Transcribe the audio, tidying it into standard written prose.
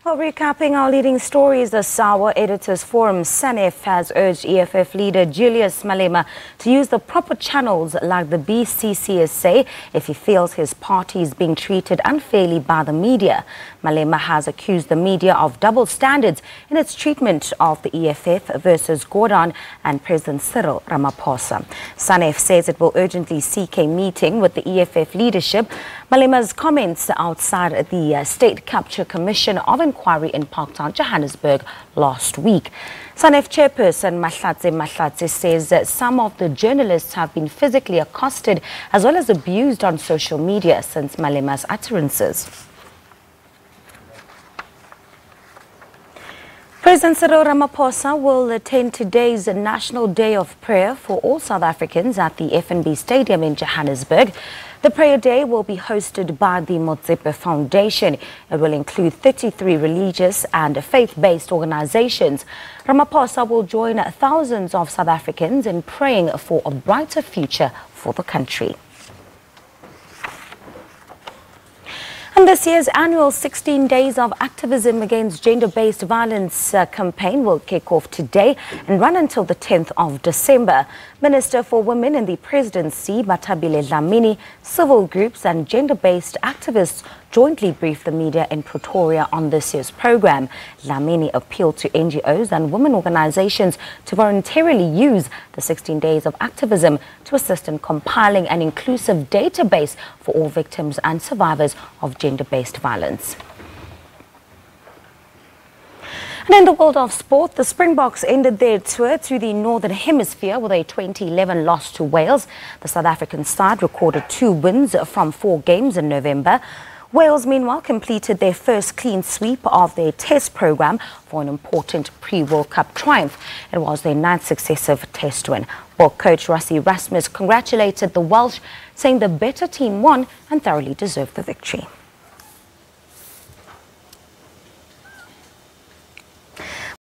Well, recapping our leading stories, the SAWA Editors Forum, SANEF, has urged EFF leader Julius Malema to use the proper channels like the BCCSA if he feels his party is being treated unfairly by the media. Malema has accused the media of double standards in its treatment of the EFF versus Gordon and President Cyril Ramaphosa. SANEF says it will urgently seek a meeting with the EFF leadership. Malema's comments outside the State Capture Commission of Inquiry in Parktown, Johannesburg last week. SANEF chairperson Mahlatse says that some of the journalists have been physically accosted as well as abused on social media since Malema's utterances. President Cyril Ramaphosa will attend today's National Day of Prayer for all South Africans at the FNB Stadium in Johannesburg. The prayer day will be hosted by the Motsepe Foundation. It will include 33 religious and faith-based organizations. Ramaphosa will join thousands of South Africans in praying for a brighter future for the country. And this year's annual 16 Days of Activism Against Gender-Based Violence campaign will kick off today and run until the 10th of December. Minister for Women in the Presidency, Bathabile Dlamini, civil groups and gender-based activists jointly briefed the media in Pretoria on this year's program. Dlamini appealed to NGOs and women organizations to voluntarily use the 16 Days of Activism to assist in compiling an inclusive database for all victims and survivors of gender-based violence. And in the world of sport, the Springboks ended their tour through the Northern Hemisphere with a 2011 loss to Wales. The South African side recorded 2 wins from 4 games in November. Wales, meanwhile, completed their first clean sweep of their test program for an important pre-World Cup triumph. It was their 9th successive test win. Boks coach Rassie Erasmus congratulated the Welsh, saying the better team won and thoroughly deserved the victory.